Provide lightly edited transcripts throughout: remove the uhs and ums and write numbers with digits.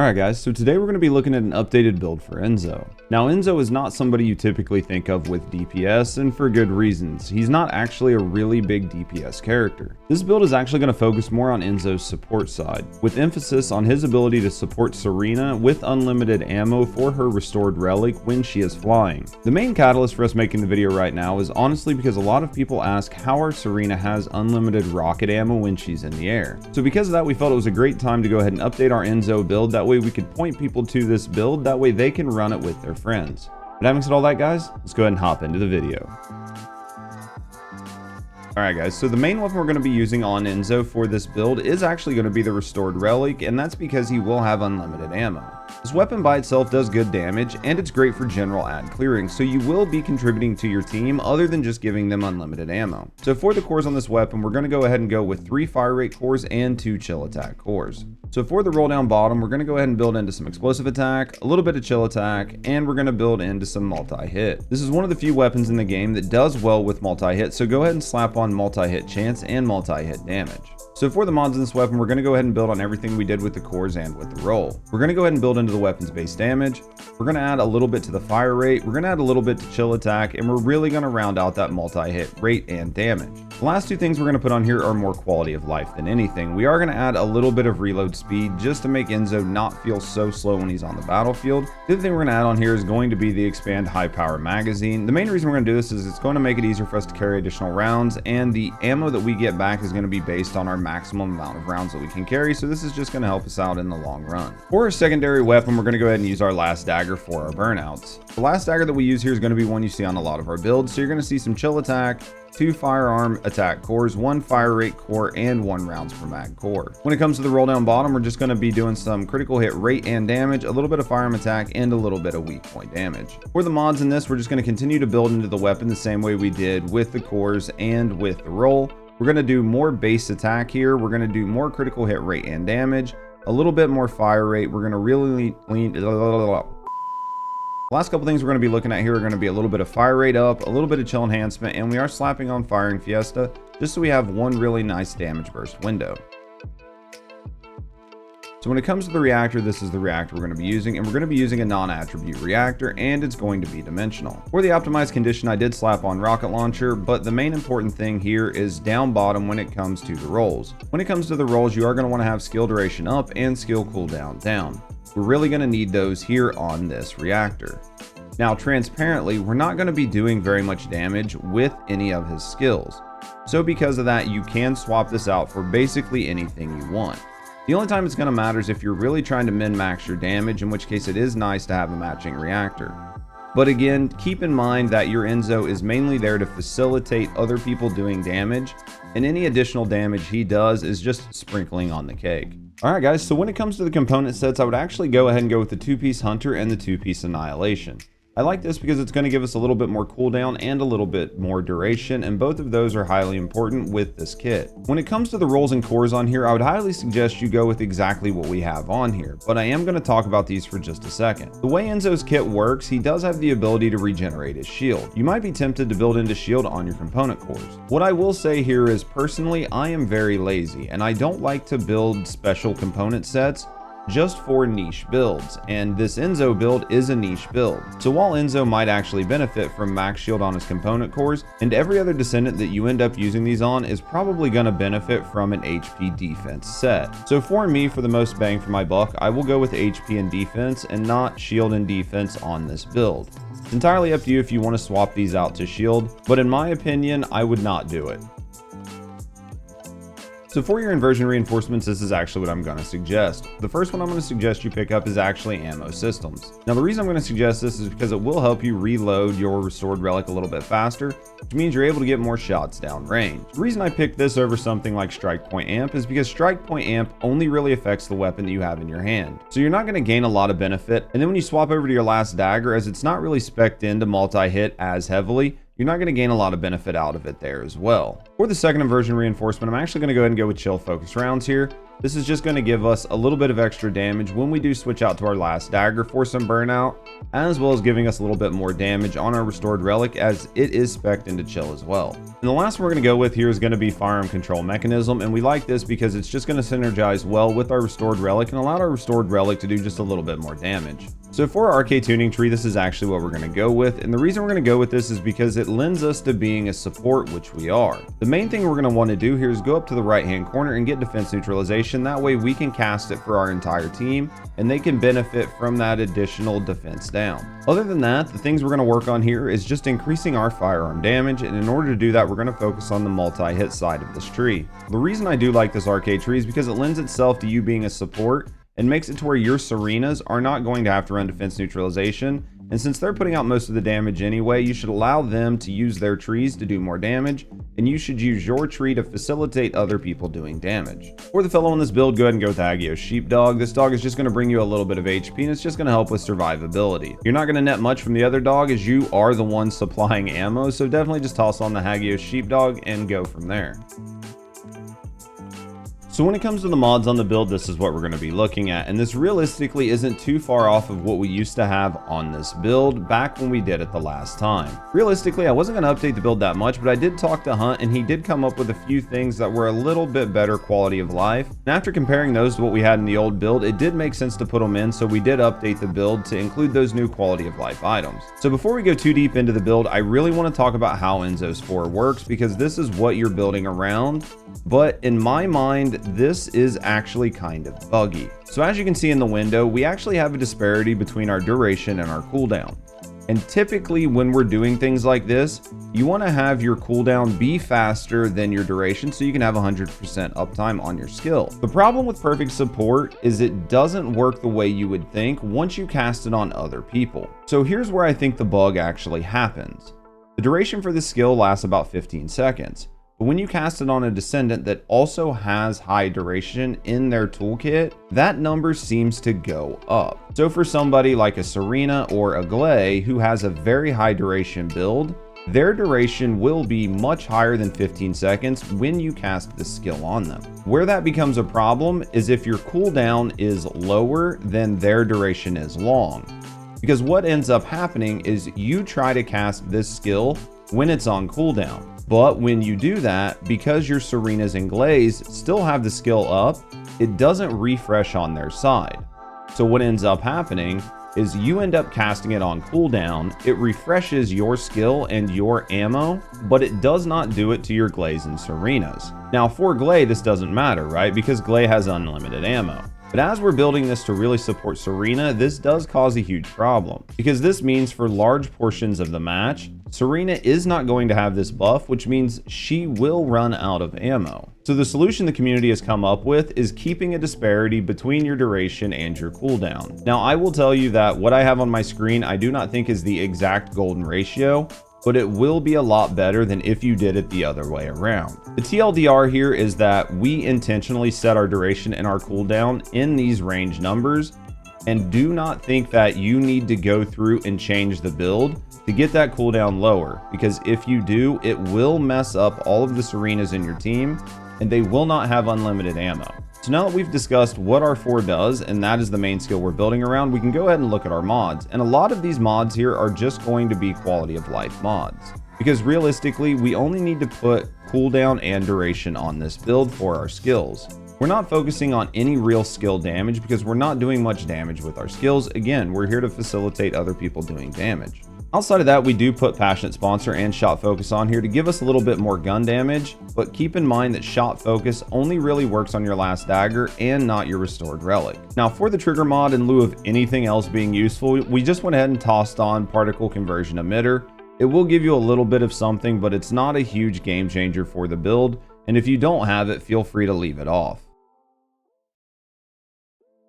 Alright guys, so today we're going to be looking at an updated build for Enzo. Now Enzo is not somebody you typically think of with DPS, and for good reasons. He's not actually a really big DPS character. This build is actually going to focus more on Enzo's support side, with emphasis on his ability to support Serena with unlimited ammo for her Restored Relic when she is flying. The main catalyst for us making the video right now is honestly because a lot of people ask how our Serena has unlimited rocket ammo when she's in the air. So because of that, we felt it was a great time to go ahead and update our Enzo build. That way we could point people to this build, that way they can run it with their friends. But having said all that guys, let's go ahead and hop into the video. Alright guys, so the main weapon we're going to be using on Enzo for this build is actually going to be the Restored Relic, and that's because he will have unlimited ammo. This weapon by itself does good damage, and it's great for general ad clearing, so you will be contributing to your team other than just giving them unlimited ammo. So for the cores on this weapon, we're going to go ahead and go with 3 fire rate cores and 2 chill attack cores. So for the roll down bottom, we're going to go ahead and build into some explosive attack, a little bit of chill attack, and we're going to build into some multi-hit. This is one of the few weapons in the game that does well with multi-hit, so go ahead and slap on multi-hit chance and multi-hit damage. So for the mods in this weapon, we're going to go ahead and build on everything we did with the cores and with the roll. We're going to go ahead and build into the weapon's base damage. We're going to add a little bit to the fire rate. We're going to add a little bit to chill attack, and we're really going to round out that multi-hit rate and damage. The last two things we're going to put on here are more quality of life than anything. We are going to add a little bit of reload speed just to make Enzo not feel so slow when he's on the battlefield. The other thing we're going to add on here is going to be the expand high power magazine. The main reason we're going to do this is it's going to make it easier for us to carry additional rounds, and the ammo that we get back is going to be based on our maximum amount of rounds that we can carry, so this is just going to help us out in the long run. For our secondary weapon, we're going to go ahead and use our last dagger for our burnouts. The last dagger that we use here is going to be one you see on a lot of our builds, so you're going to see some chill attack, 2 firearm attack cores, 1 fire rate core, and 1 rounds per mag core. When it comes to the roll down bottom, we're just going to be doing some critical hit rate and damage, a little bit of firearm attack, and a little bit of weak point damage. For the mods in this, we're just going to continue to build into the weapon the same way we did with the cores and with the roll. We're going to do more base attack here. We're going to do more critical hit rate and damage, a little bit more fire rate. We're going to really lean. Last couple things we're going to be looking at here are going to be a little bit of fire rate up, a little bit of chill enhancement, and we are slapping on firing fiesta just so we have one really nice damage burst window. So when it comes to the reactor, this is the reactor we're going to be using, and we're going to be using a non-attribute reactor, and it's going to be dimensional. For the optimized condition, I did slap on rocket launcher, but the main important thing here is down bottom when it comes to the rolls. When it comes to the rolls, you are going to want to have skill duration up and skill cooldown down. We're really going to need those here on this reactor. Now, transparently, we're not going to be doing very much damage with any of his skills. So because of that, you can swap this out for basically anything you want. The only time it's going to matter is if you're really trying to min-max your damage, in which case it is nice to have a matching reactor. But again, keep in mind that your Enzo is mainly there to facilitate other people doing damage, and any additional damage he does is just sprinkling on the cake. Alright guys, so when it comes to the component sets, I would actually go ahead and go with the 2-piece Hunter and the 2-piece Annihilation. I like this because it's going to give us a little bit more cooldown and a little bit more duration, and both of those are highly important with this kit. When it comes to the rolls and cores on here, I would highly suggest you go with exactly what we have on here, but I am going to talk about these for just a second. The way Enzo's kit works, he does have the ability to regenerate his shield. You might be tempted to build into shield on your component cores. What I will say here is, personally, I am very lazy, and I don't like to build special component sets just for niche builds, and this Enzo build is a niche build. So while Enzo might actually benefit from max shield on his component cores, and every other descendant that you end up using these on is probably going to benefit from an HP defense set. So for me, for the most bang for my buck, I will go with HP and defense and not shield and defense on this build. It's entirely up to you if you want to swap these out to shield, but in my opinion, I would not do it. So for your inversion reinforcements, this is actually what I'm going to suggest. The first one I'm going to suggest you pick up is actually ammo systems. Now the reason I'm going to suggest this is because it will help you reload your Restored Relic a little bit faster, which means you're able to get more shots down range. The reason I picked this over something like Strike Point Amp is because Strike Point Amp only really affects the weapon that you have in your hand. So you're not going to gain a lot of benefit, and then when you swap over to your last dagger, as it's not really spec'd into multi-hit as heavily, you're not going to gain a lot of benefit out of it there as well. For the second inversion reinforcement, I'm actually going to go ahead and go with chill focus rounds here. This is just going to give us a little bit of extra damage when we do switch out to our last dagger for some burnout, as well as giving us a little bit more damage on our restored relic, as it is spec'd into chill as well. And the last one we're going to go with here is going to be firearm control mechanism, and we like this because it's just going to synergize well with our restored relic and allow our restored relic to do just a little bit more damage. So for our Arche tuning tree, this is actually what we're going to go with, and the reason we're going to go with this is because it lends us to being a support, which we are. The main thing we're going to want to do here is go up to the right hand corner and get defense neutralization. That way we can cast it for our entire team and they can benefit from that additional defense down. Other than that, the things we're going to work on here is just increasing our firearm damage, and in order to do that, we're going to focus on the multi-hit side of this tree. The reason I do like this Arche tree is because it lends itself to you being a support and makes it to where your Serenas are not going to have to run defense neutralization. And since they're putting out most of the damage anyway, you should allow them to use their trees to do more damage, and you should use your tree to facilitate other people doing damage. For the fellow in this build, go ahead and go with Axion Sheepdog. This dog is just going to bring you a little bit of HP, and it's just going to help with survivability. You're not going to net much from the other dog, as you are the one supplying ammo, so definitely just toss on the Axion Sheepdog and go from there. So when it comes to the mods on the build, this is what we're going to be looking at, and this realistically isn't too far off of what we used to have on this build back when we did it the last time. Realistically, I wasn't going to update the build that much, but I did talk to Hunt and he did come up with a few things that were a little bit better quality of life. And after comparing those to what we had in the old build, it did make sense to put them in, so we did update the build to include those new quality of life items. So before we go too deep into the build, I really want to talk about how Enzo's 4 works, because this is what you're building around, but in my mind, this is actually kind of buggy. So as you can see in the window, we actually have a disparity between our duration and our cooldown. And typically when we're doing things like this, you want to have your cooldown be faster than your duration so you can have 100% uptime on your skill. The problem with perfect support is it doesn't work the way you would think once you cast it on other people. So here's where I think the bug actually happens. The duration for this skill lasts about 15 seconds. But when you cast it on a descendant that also has high duration in their toolkit, that number seems to go up. So for somebody like a Serena or a Glay who has a very high duration build, their duration will be much higher than 15 seconds when you cast this skill on them. Where that becomes a problem is if your cooldown is lower than their duration is long. Because what ends up happening is you try to cast this skill when it's on cooldown. But when you do that, because your Serenas and Glaze still have the skill up, it doesn't refresh on their side. So what ends up happening is you end up casting it on cooldown, it refreshes your skill and your ammo, but it does not do it to your Glaze and Serenas. Now for Glay, this doesn't matter, right? Because Glay has unlimited ammo. But as we're building this to really support Serena, this does cause a huge problem, because this means for large portions of the match, Serena is not going to have this buff, which means she will run out of ammo. So the solution the community has come up with is keeping a disparity between your duration and your cooldown. Now I will tell you that what I have on my screen I do not think is the exact golden ratio, but it will be a lot better than if you did it the other way around. The TLDR here is that we intentionally set our duration and our cooldown in these range numbers, and do not think that you need to go through and change the build to get that cooldown lower, because if you do, it will mess up all of the Serenas in your team and they will not have unlimited ammo. So now that we've discussed what our 4 does, and that is the main skill we're building around, we can go ahead and look at our mods. And a lot of these mods here are just going to be quality of life mods, because realistically, we only need to put cooldown and duration on this build for our skills. We're not focusing on any real skill damage because we're not doing much damage with our skills. Again, we're here to facilitate other people doing damage. Outside of that, we do put Passionate Sponsor and Shot Focus on here to give us a little bit more gun damage, but keep in mind that Shot Focus only really works on your last dagger and not your restored relic. Now for the trigger mod, in lieu of anything else being useful, we just went ahead and tossed on Particle Conversion Emitter. It will give you a little bit of something, but it's not a huge game changer for the build, and if you don't have it, feel free to leave it off.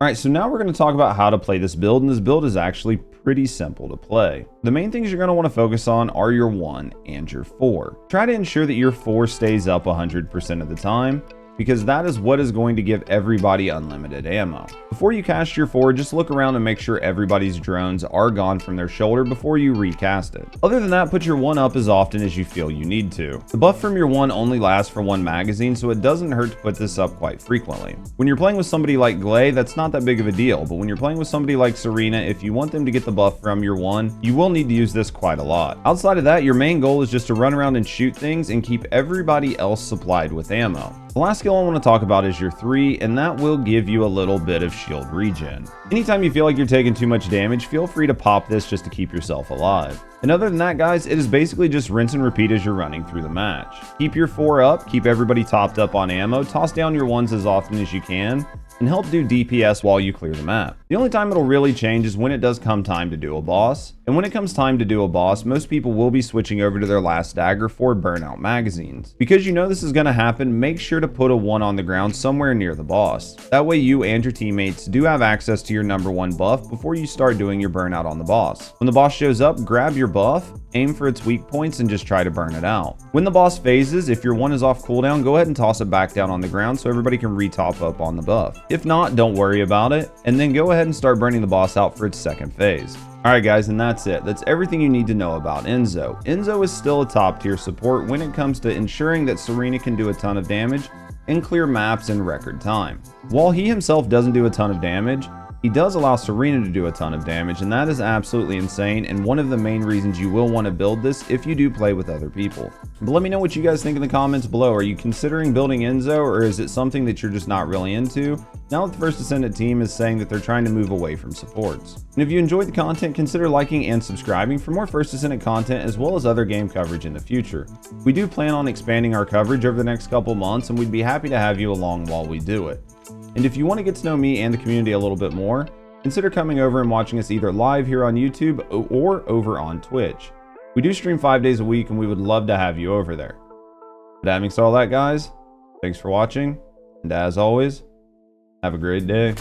Alright, so now we're going to talk about how to play this build, and this build is actually pretty simple to play. The main things you're going to want to focus on are your 1 and your 4. Try to ensure that your 4 stays up 100% of the time, because that is what is going to give everybody unlimited ammo. Before you cast your 4, just look around and make sure everybody's drones are gone from their shoulder before you recast it. Other than that, put your 1 up as often as you feel you need to. The buff from your 1 only lasts for 1 magazine, so it doesn't hurt to put this up quite frequently. When you're playing with somebody like Glay, that's not that big of a deal, but when you're playing with somebody like Serena, if you want them to get the buff from your 1, you will need to use this quite a lot. Outside of that, your main goal is just to run around and shoot things and keep everybody else supplied with ammo. The last skill I want to talk about is your 3, and that will give you a little bit of shield regen. Anytime you feel like you're taking too much damage, feel free to pop this just to keep yourself alive. And other than that, guys, it is basically just rinse and repeat as you're running through the match. Keep your 4 up, keep everybody topped up on ammo, toss down your 1s as often as you can, and help do DPS while you clear the map. The only time it'll really change is when it does come time to do a boss. And when it comes time to do a boss, most people will be switching over to their last dagger for burnout magazines. Because you know this is going to happen, make sure to put a 1 on the ground somewhere near the boss. That way you and your teammates do have access to your number 1 buff before you start doing your burnout on the boss. When the boss shows up, grab your buff, aim for its weak points, and just try to burn it out. When the boss phases, if your 1 is off cooldown, go ahead and toss it back down on the ground so everybody can re-top up on the buff. If not, don't worry about it, and then go ahead and start burning the boss out for its second phase. Alright guys, and that's it. That's everything you need to know about Enzo. Enzo is still a top tier support when it comes to ensuring that Serena can do a ton of damage and clear maps in record time. While he himself doesn't do a ton of damage, he does allow Serena to do a ton of damage, and that is absolutely insane and one of the main reasons you will want to build this if you do play with other people. But let me know what you guys think in the comments below. Are you considering building Enzo, or is it something that you're just not really into? Now that the First Descendant team is saying that they're trying to move away from supports. And if you enjoyed the content, consider liking and subscribing for more First Descendant content as well as other game coverage in the future. We do plan on expanding our coverage over the next couple months, and we'd be happy to have you along while we do it. And if you want to get to know me and the community a little bit more, consider coming over and watching us either live here on YouTube or over on Twitch. We do stream 5 days a week, and we would love to have you over there. But having said all that, guys, thanks for watching, and as always, have a great day.